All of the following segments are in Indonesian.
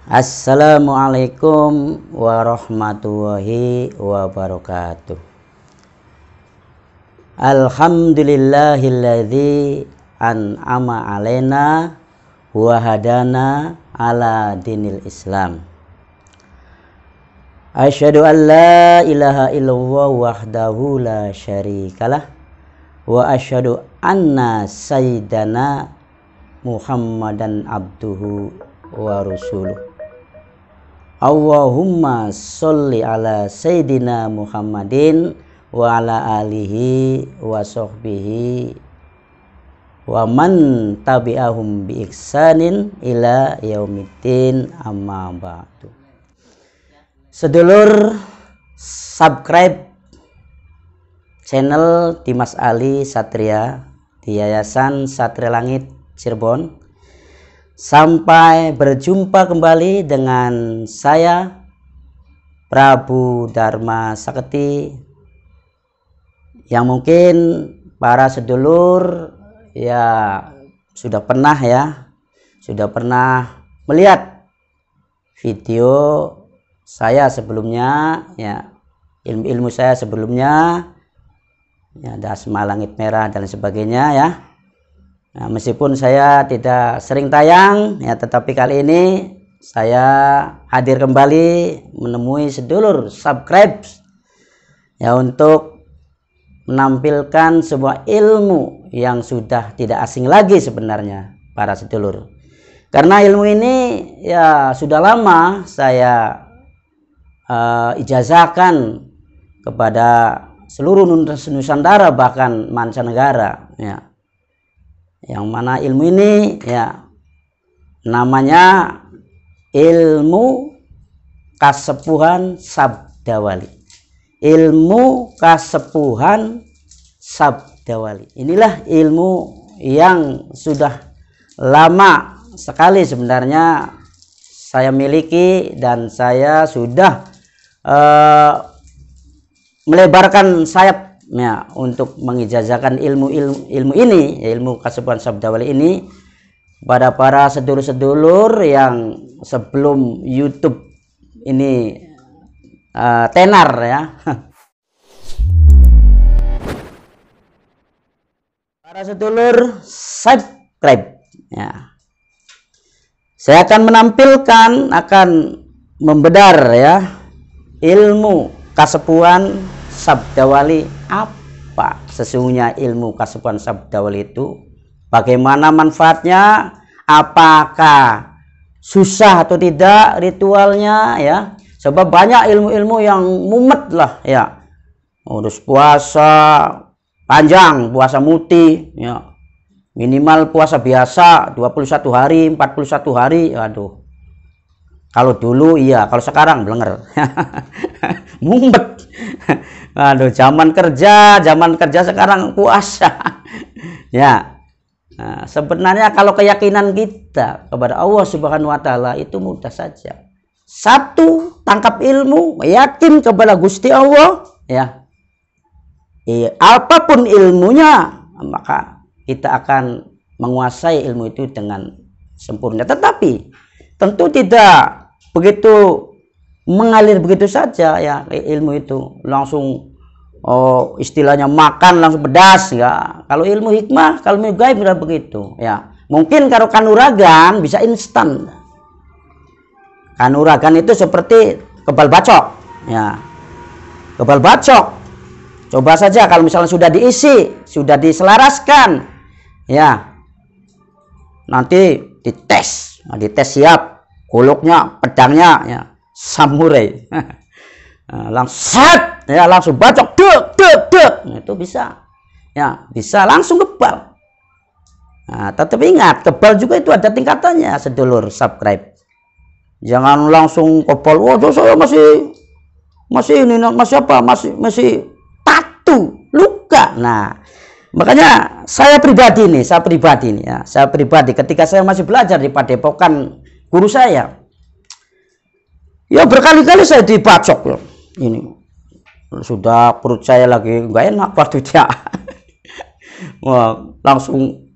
Assalamualaikum warahmatullahi wabarakatuh. Alhamdulillahilladzi an'ama alaina wa hadana ala dinil Islam. Asyhadu an la ilaha illallah wahdahu la syarikalah wa asyhadu anna sayyidana Muhammadan abduhu wa rasuluh. Allahumma sholli ala sayyidina Muhammadin wa ala alihi wa sahbihi wa man tabi'ahum bi ihsanin ila yaumiddin, amma ba'du. Sedulur, subscribe channel Dimas Ali Satria di Yayasan Satria Langit Cirebon. Sampai berjumpa kembali dengan saya Prabu Dharma Saketi, yang mungkin para sedulur sudah pernah melihat video saya sebelumnya, ilmu saya sebelumnya, ada asma langit merah dan sebagainya ya. Nah, meskipun saya tidak sering tayang tetapi kali ini saya hadir kembali menemui sedulur subscribe untuk menampilkan sebuah ilmu yang sudah tidak asing lagi sebenarnya para sedulur. Karena ilmu ini sudah lama saya ijazahkan kepada seluruh Nusantara bahkan mancanegara yang mana ilmu ini namanya ilmu kasepuhan sabdawali. Ilmu kasepuhan sabdawali. Inilah ilmu yang sudah lama sekali sebenarnya saya miliki, dan saya sudah melebarkan sayap untuk mengijazahkan ilmu ini, ilmu kasepuhan sabdawali ini pada para sedulur-sedulur yang sebelum YouTube ini tenar Para sedulur subscribe Saya akan menampilkan, akan membedah ilmu kasepuhan sabdawali. Apa sesungguhnya ilmu kasepuhan sabdawali itu, bagaimana manfaatnya, apakah susah atau tidak ritualnya sebab banyak ilmu-ilmu yang mumet lah urus puasa panjang, puasa muti minimal puasa biasa 21 hari 41 hari. Aduh, kalau dulu kalau sekarang blenger mumet. Aduh, zaman kerja sekarang puasa Nah, sebenarnya kalau keyakinan kita kepada Allah Subhanahu wa Ta'ala itu mudah saja. Satu, tangkap ilmu, yakin kepada Gusti Allah apapun ilmunya, maka kita akan menguasai ilmu itu dengan sempurna. Tetapi tentu tidak begitu mengalir begitu saja ilmu itu langsung istilahnya makan langsung pedas Kalau ilmu hikmah, kalau ilmu gaib tidak begitu Mungkin kalau kanuragan bisa instan. Kanuragan itu seperti kebal bacok kebal bacok. Coba saja kalau misalnya sudah diisi, sudah diselaraskan nanti dites siap goloknya, pedangnya samurai langsung bacok dek itu bisa bisa langsung kebal. Nah, tetapi ingat, kebal juga itu ada tingkatannya sedulur subscribe. Jangan langsung kebal, saya masih tatu luka. Nah, makanya saya pribadi ketika saya masih belajar di Padepokan guru saya berkali-kali saya dibacok ini sudah perut saya lagi nggak enak waktunya langsung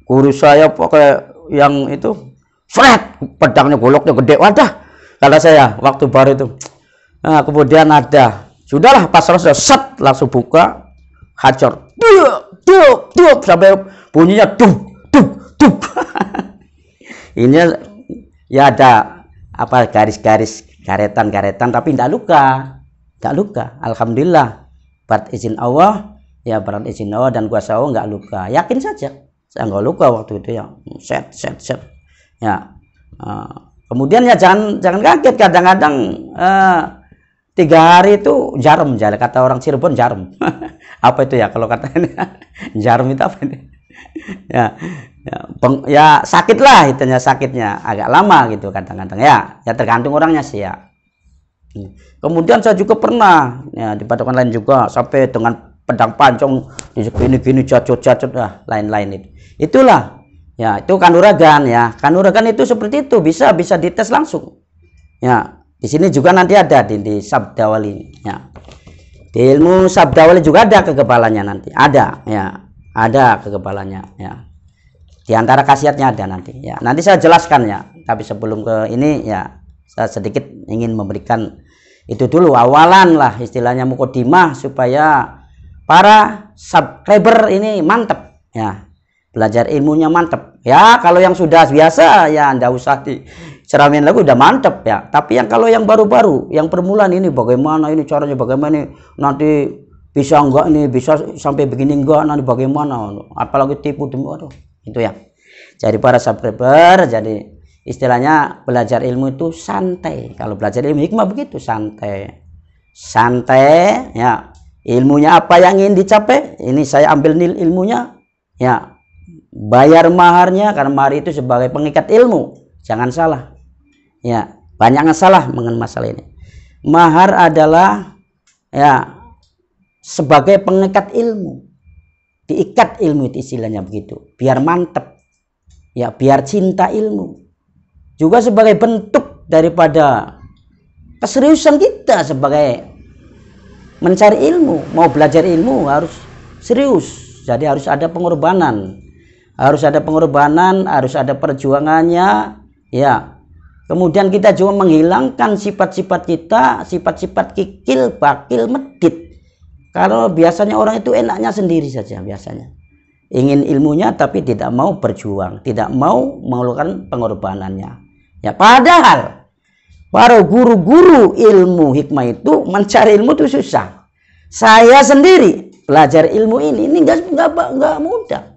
guru saya pakai yang itu Fred, pedangnya goloknya gede. Wadah, kata saya waktu baru itu. Nah, kemudian ada, sudahlah pas selesai, set langsung buka, hajar, duk, sampai bunyinya duk. Ini ya ada apa garis-garis, garetan, tapi tidak luka. Alhamdulillah, berat izin Allah, ya berat izin Allah dan kuasa Allah nggak luka. Yakin saja, saya nggak luka waktu itu ya. Set. Ya, kemudian ya jangan kaget, kadang-kadang 3 hari itu jarum, kata orang Cirebon jarum. Apa itu ya kalau katanya jarum itu apa ini? Ya sakit lah itunya, sakitnya agak lama gitu kadang-kadang ya tergantung orangnya sih ya. Kemudian saya juga pernah ya di padepokan lain juga sampai dengan pedang pancong gini jacot lain-lain itu. Itulah ya, itu kanuragan ya. Kanuragan itu seperti itu, bisa dites langsung. Ya, di sini juga nanti ada di Sabdawali ya. Di ilmu Sabdawali juga ada kekebalannya nanti. Ada kekebalannya ya. Di antara khasiatnya ada nanti ya. Nanti saya jelaskan ya. Tapi sebelum ke ini ya, saya sedikit ingin memberikan itu dulu awalan lah istilahnya mukodimah supaya para subscriber ini mantep ya. Belajar ilmunya mantep ya. Kalau yang sudah biasa ya ndak usah diceramin lagi, udah mantep ya. Tapi yang kalau yang baru-baru, yang permulaan ini bagaimana ini caranya, bagaimana ini nanti bisa enggak ini, bisa sampai begini enggak, nanti bagaimana, apalagi tipu demi aduh itu ya. Jadi para subscriber, jadi istilahnya belajar ilmu itu santai. Kalau belajar ilmu hikmah begitu, santai ya. Ilmunya apa yang ingin dicapai, ini saya ambil nil ilmunya ya. Bayar maharnya, karena mahar itu sebagai pengikat ilmu. Jangan salah. Ya, banyak yang salah mengenai masalah ini. Mahar adalah ya sebagai pengikat ilmu. Diikat ilmu itu istilahnya begitu. Biar mantep. Ya, biar cinta ilmu. Juga sebagai bentuk daripada keseriusan kita sebagai mencari ilmu. Mau belajar ilmu harus serius. Jadi harus ada pengorbanan. Harus ada perjuangannya ya. Kemudian kita juga menghilangkan sifat-sifat kita, sifat-sifat kikil, bakil, medit. Kalau biasanya orang itu enaknya sendiri saja biasanya. Ingin ilmunya tapi tidak mau berjuang, tidak mau mengeluarkan pengorbanannya. Ya padahal para guru-guru ilmu hikmah itu mencari ilmu itu susah. Saya sendiri belajar ilmu ini nggak mudah.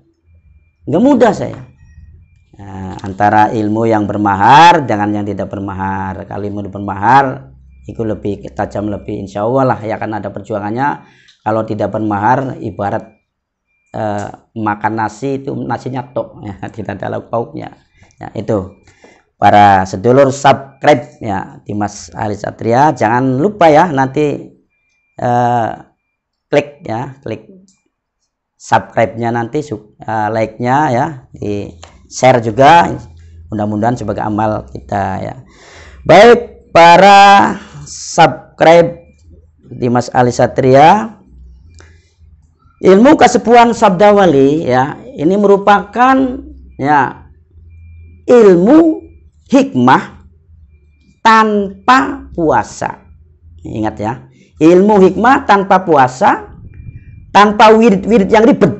Nggak mudah saya. Nah, antara ilmu yang bermahar dengan yang tidak bermahar. Kalau ilmu bermahar itu lebih tajam, lebih insya Allah lah ya, akan ada perjuangannya. Kalau tidak bermahar ibarat makan nasi itu nasinya tok ya, tidak ada lauk pauknya ya. Itu para sedulur subscribe ya Dimas Ali Satria, jangan lupa ya nanti klik subscribe-nya nanti, like-nya ya, di share juga, mudah-mudahan sebagai amal kita ya. Baik para subscribe Dimas Ali Satria, ilmu kesepuhan Sabdawali ya, ini merupakan ya ilmu hikmah tanpa puasa. Ingat ya, ilmu hikmah tanpa puasa, tanpa wirid-wirid yang ribet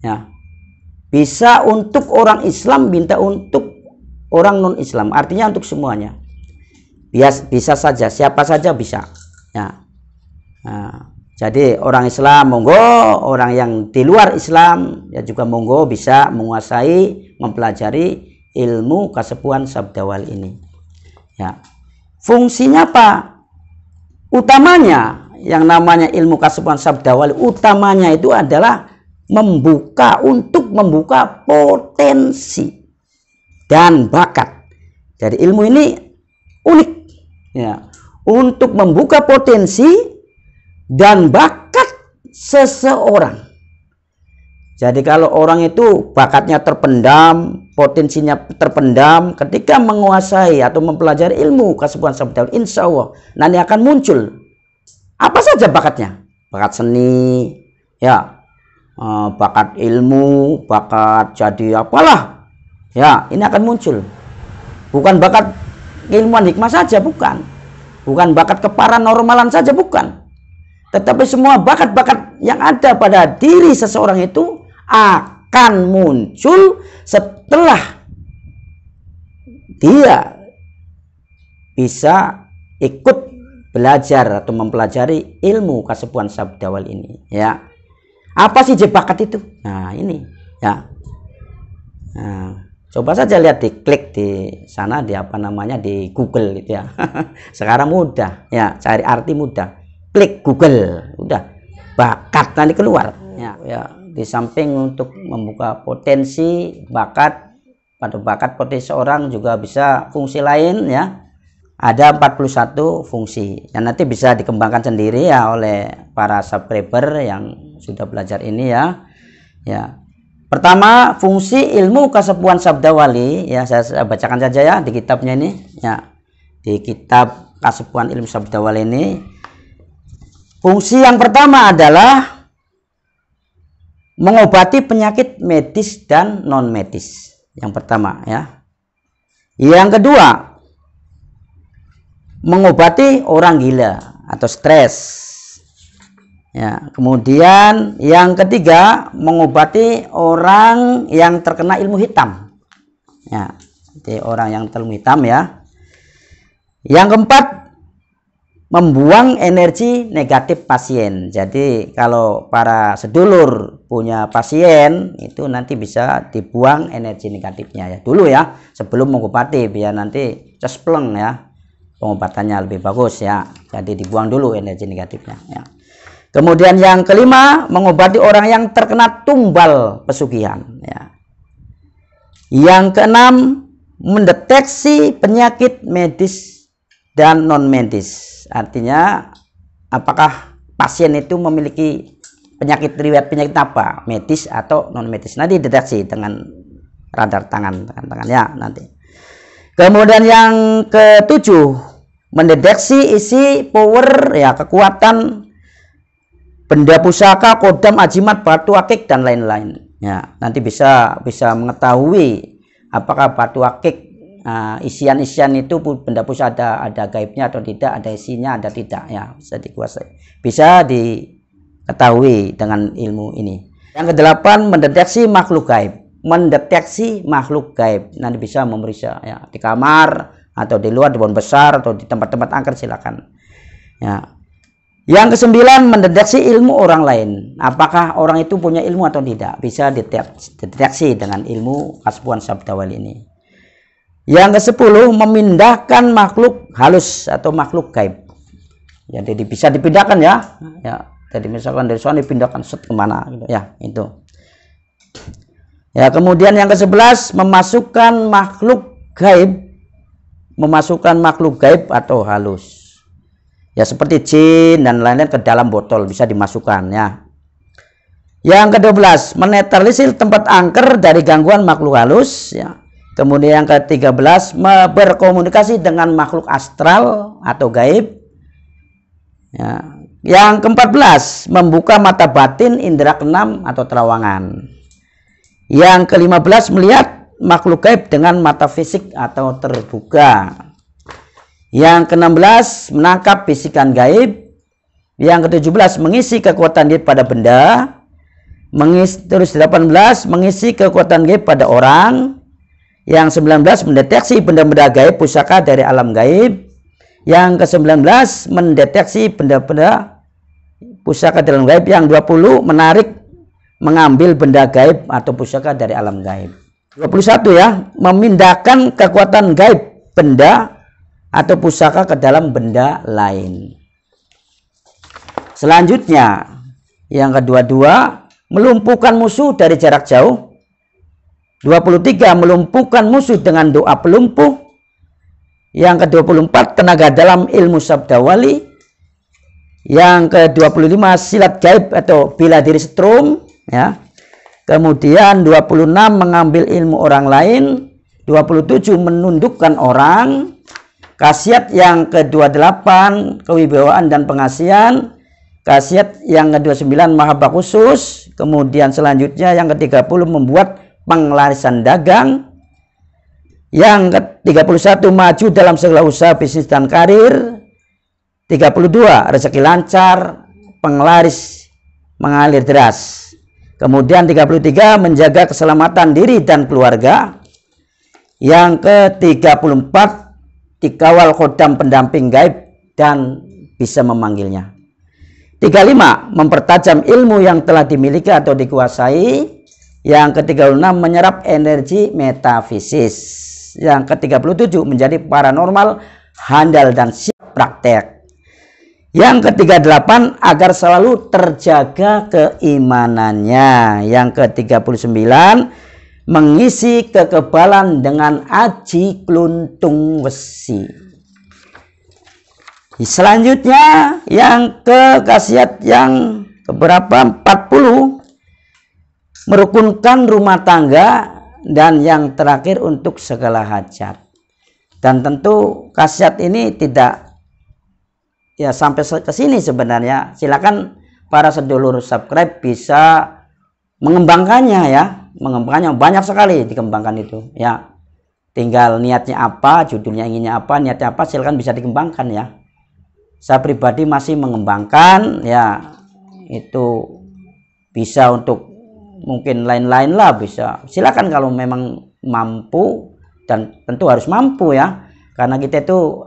ya. Bisa untuk orang Islam, minta untuk orang non Islam, artinya untuk semuanya. Bisa saja, siapa saja bisa ya. Nah, jadi orang Islam monggo, orang yang di luar Islam ya juga monggo bisa menguasai, mempelajari ilmu kesepuhan Sabdawali ini ya. Fungsinya apa? Utamanya yang namanya ilmu kesepuhan Sabdawali, utamanya itu adalah untuk membuka potensi dan bakat. Jadi ilmu ini unik ya, untuk membuka potensi dan bakat seseorang. Jadi kalau orang itu bakatnya terpendam, potensinya terpendam, ketika menguasai atau mempelajari ilmu kesepuhan Sabdawali, insya Allah nanti akan muncul apa saja bakatnya. Bakat seni ya, bakat ilmu, bakat jadi apalah ya, ini akan muncul bukan bakat keilmuan hikmah saja, bukan bakat keparanormalan saja, bukan, tetapi semua bakat-bakat yang ada pada diri seseorang itu akan muncul setelah dia bisa ikut belajar atau mempelajari ilmu kasepuhan sabdawal ini, ya. Apa sih bakat itu? Nah, ini, ya. Nah, coba saja lihat, diklik di sana, di apa namanya, di Google gitu ya. Sekarang mudah, ya, cari arti mudah. Klik Google, udah, bakat nanti keluar. Ya, di samping untuk membuka potensi bakat, pada bakat potensi orang juga bisa fungsi lain, ya. Ada 41 fungsi yang nanti bisa dikembangkan sendiri ya oleh para subscriber yang sudah belajar ini, ya. Ya. Pertama, fungsi ilmu kasepuhan sabdawali, ya, saya bacakan saja ya di kitabnya ini, ya. Di kitab kasepuhan ilmu sabdawali ini, fungsi yang pertama adalah mengobati penyakit medis dan non medis. Yang pertama, ya. Yang kedua, mengobati orang gila atau stres. Ya, kemudian yang ketiga, mengobati orang yang terkena ilmu hitam. Ya, jadi orang yang terkena ilmu hitam, ya. Yang keempat, membuang energi negatif pasien. Jadi kalau para sedulur punya pasien itu nanti bisa dibuang energi negatifnya, ya, dulu, ya, sebelum mengobati, biar nanti cespleng, ya, pengobatannya lebih bagus, ya. Jadi dibuang dulu energi negatifnya, ya. Kemudian yang kelima, mengobati orang yang terkena tumbal pesugihan, ya. Yang keenam, mendeteksi penyakit medis dan non medis. Artinya apakah pasien itu memiliki penyakit, riwayat penyakit apa, medis atau non medis, nanti deteksi dengan radar tangan, ya, nanti. Kemudian yang ketujuh, mendeteksi isi power, ya, kekuatan benda pusaka, kodam, ajimat, batu akik dan lain-lain, ya. Nanti bisa mengetahui apakah batu akik, isian-isian itu benda pusaka ada gaibnya atau tidak, ada isinya ada tidak, ya, bisa dikuasai, bisa diketahui dengan ilmu ini. Yang kedelapan, mendeteksi makhluk gaib. Mendeteksi makhluk gaib, nanti bisa memeriksa, ya, di kamar atau di luar, di pohon besar atau di tempat-tempat angker, silakan, ya. Yang kesembilan, mendeteksi ilmu orang lain. Apakah orang itu punya ilmu atau tidak, bisa dideteksi dengan ilmu kasepuhan sabdawali ini. Yang ke-10, memindahkan makhluk halus atau makhluk gaib. Jadi bisa dipindahkan, ya. Ya, jadi misalkan dari sana dipindahkan set kemana gitu, ya, itu. Ya, kemudian yang ke-11, memasukkan makhluk gaib atau halus. Ya, seperti jin dan lain-lain ke dalam botol, bisa dimasukkan, ya. Yang ke-12, menetralisir tempat angker dari gangguan makhluk halus, ya. Kemudian yang ke-13, berkomunikasi dengan makhluk astral atau gaib, ya. Yang ke-14, membuka mata batin indera keenam atau terawangan. Yang ke-15, melihat makhluk gaib dengan mata fisik atau terbuka. Yang ke-16, menangkap bisikan gaib. Yang ke-17, mengisi kekuatan gaib pada benda. Terus 18, mengisi kekuatan gaib pada orang. Yang 19, mendeteksi benda-benda gaib pusaka dari alam gaib. Yang ke-19, mendeteksi benda-benda pusaka dari alam gaib. Yang 20, mengambil benda gaib atau pusaka dari alam gaib. 21, ya, memindahkan kekuatan gaib benda atau pusaka ke dalam benda lain. Selanjutnya, yang ke-22, melumpuhkan musuh dari jarak jauh. 23, melumpuhkan musuh dengan doa pelumpuh. Yang ke-24, tenaga dalam ilmu sabdawali. Yang ke-25, silat gaib atau bela diri setrum, ya. Kemudian 26, mengambil ilmu orang lain. 27, menundukkan orang. Khasiat yang ke-28, kewibawaan dan pengasihan. Khasiat yang ke-29, mahabbah khusus. Kemudian selanjutnya yang ke-30, membuat penglarisan dagang. Yang ke-31 maju dalam segala usaha, bisnis dan karir. 32 rezeki lancar, penglaris mengalir deras. Kemudian 33 menjaga keselamatan diri dan keluarga. Yang ke-34 dikawal khodam pendamping gaib dan bisa memanggilnya. 35 mempertajam ilmu yang telah dimiliki atau dikuasai. Yang ke-36 menyerap energi metafisis. Yang ke-37 menjadi paranormal, handal dan siap praktek. Yang ke-38 agar selalu terjaga keimanannya. Yang ke-39 mengisi kekebalan dengan aji kluntung wesi. Selanjutnya yang ke khasiat yang keberapa, 40 merukunkan rumah tangga, dan yang terakhir untuk segala hajat. Dan tentu khasiat ini tidak ya sampai ke sini sebenarnya. Silakan para sedulur subscribe bisa mengembangkannya ya, mengembangkannya banyak sekali dikembangkan itu ya. Tinggal niatnya apa, judulnya inginnya apa, niatnya apa, silakan bisa dikembangkan ya. Saya pribadi masih mengembangkan ya, itu bisa untuk mungkin lain-lain lah, bisa silakan kalau memang mampu, dan tentu harus mampu ya, karena kita itu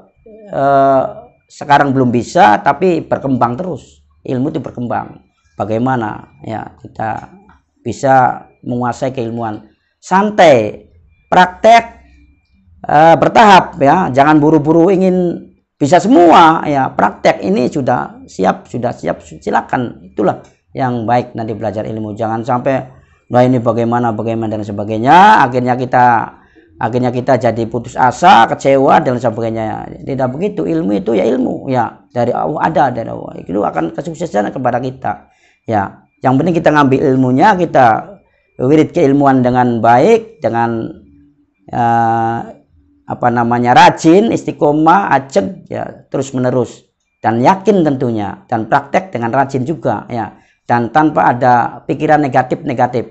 sekarang belum bisa tapi berkembang terus, ilmu itu berkembang. Bagaimana ya kita bisa menguasai keilmuan, santai, praktek, bertahap ya, jangan buru-buru ingin bisa semua ya. Praktek ini sudah siap, silakan, itulah yang baik nanti belajar ilmu. Jangan sampai nah ini bagaimana dan sebagainya, akhirnya kita jadi putus asa, kecewa dan sebagainya. Tidak begitu, ilmu itu ya ilmu ya, dari Allah, ada dari Allah, itu akan kesuksesan kepada kita ya. Yang penting kita ngambil ilmunya, kita wirid keilmuan dengan baik, dengan rajin, istiqomah, ajeg ya, terus menerus, dan yakin tentunya, dan praktek dengan rajin juga ya, dan tanpa ada pikiran negatif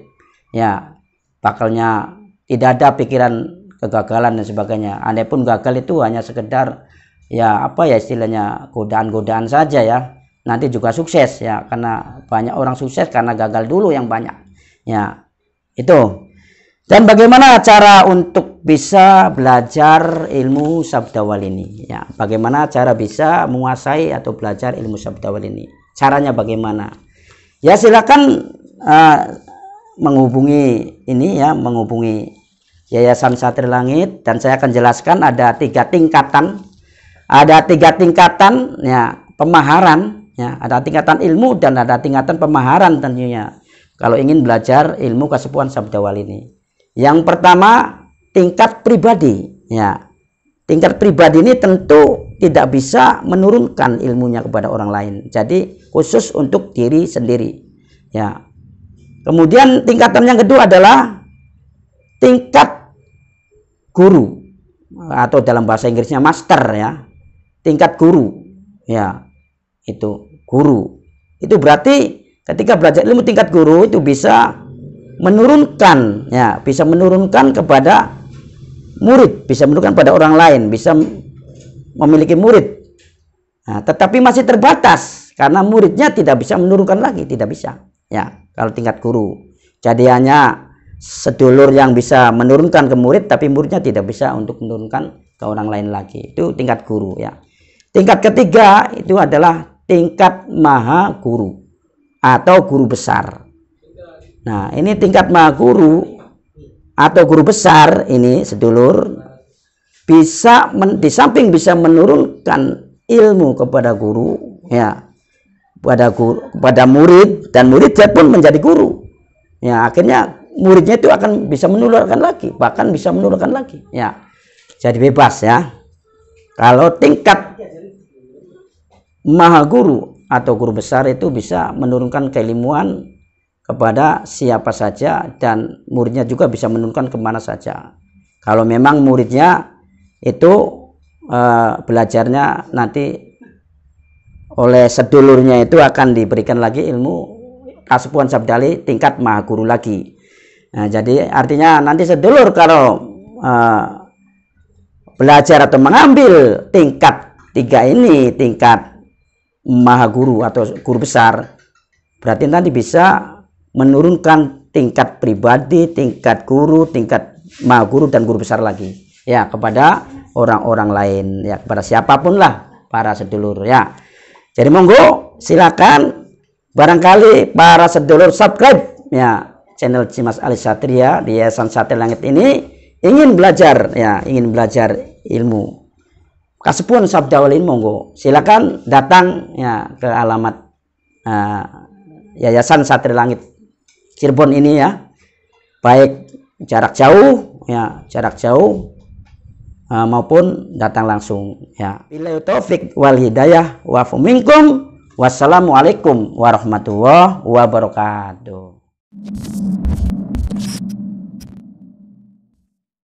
ya, bakalnya tidak ada pikiran kegagalan dan sebagainya. Andai pun gagal itu hanya sekedar ya istilahnya godaan-godaan saja ya, nanti juga sukses ya, karena banyak orang sukses karena gagal dulu yang banyak ya, itu. Dan bagaimana cara untuk bisa belajar ilmu sabdawal ini ya, bagaimana cara bisa menguasai atau belajar ilmu sabdawal ini, caranya bagaimana ya, silakan menghubungi ini ya, menghubungi Yayasan Satria Langit, dan saya akan jelaskan ada 3 tingkatan, ya pemaharan ya, ada tingkatan ilmu dan ada tingkatan pemaharan tentunya kalau ingin belajar ilmu kesepuhan sabdawal ini. Yang pertama tingkat pribadi ya, tingkat pribadi ini tentu tidak bisa menurunkan ilmunya kepada orang lain, jadi khusus untuk diri sendiri ya. Kemudian tingkatan yang kedua adalah tingkat guru, atau dalam bahasa Inggrisnya master ya, tingkat guru ya, itu guru. Itu berarti ketika belajar ilmu tingkat guru itu bisa menurunkan ya, bisa menurunkan kepada murid, bisa menurunkan pada orang lain, bisa memiliki murid. Nah, tetapi masih terbatas karena muridnya tidak bisa menurunkan lagi, tidak bisa ya kalau tingkat guru. Jadi hanya sedulur yang bisa menurunkan ke murid, tapi muridnya tidak bisa untuk menurunkan ke orang lain lagi. Itu tingkat guru ya. Tingkat ketiga itu adalah tingkat maha guru atau guru besar. Nah, ini tingkat maha guru atau guru besar ini sedulur bisa di samping bisa menurunkan ilmu kepada guru ya, kepada murid, dan muridnya pun menjadi guru ya, akhirnya muridnya itu akan bisa menularkan lagi, bahkan bisa menurunkan lagi ya, jadi bebas ya. Kalau tingkat maha guru atau guru besar itu bisa menurunkan keilmuan kepada siapa saja, dan muridnya juga bisa menurunkan kemana saja. Kalau memang muridnya itu belajarnya nanti oleh sedulurnya itu akan diberikan lagi ilmu kasepuhan sabdali tingkat maha guru lagi. Nah, jadi artinya nanti sedulur kalau belajar atau mengambil tingkat 3 ini, tingkat maha guru atau guru besar, berarti nanti bisa menurunkan tingkat pribadi, tingkat guru, tingkat maha guru dan guru besar lagi ya, kepada orang-orang lain ya, kepada siapapun lah para sedulur ya. Jadi monggo silakan barangkali para sedulur subscribe ya channel Cimas Ali Satria di Yayasan Satria Langit ini, ingin belajar ya, ingin belajar ilmu kasepun sabda walin, monggo silakan datang ya ke alamat Yayasan Satria Langit Cirebon ini ya, baik jarak jauh ya, jarak jauh maupun datang langsung ya. Billahi taufik wal hidayah wa minkum. Wassalamualaikum warahmatullahi wabarakatuh.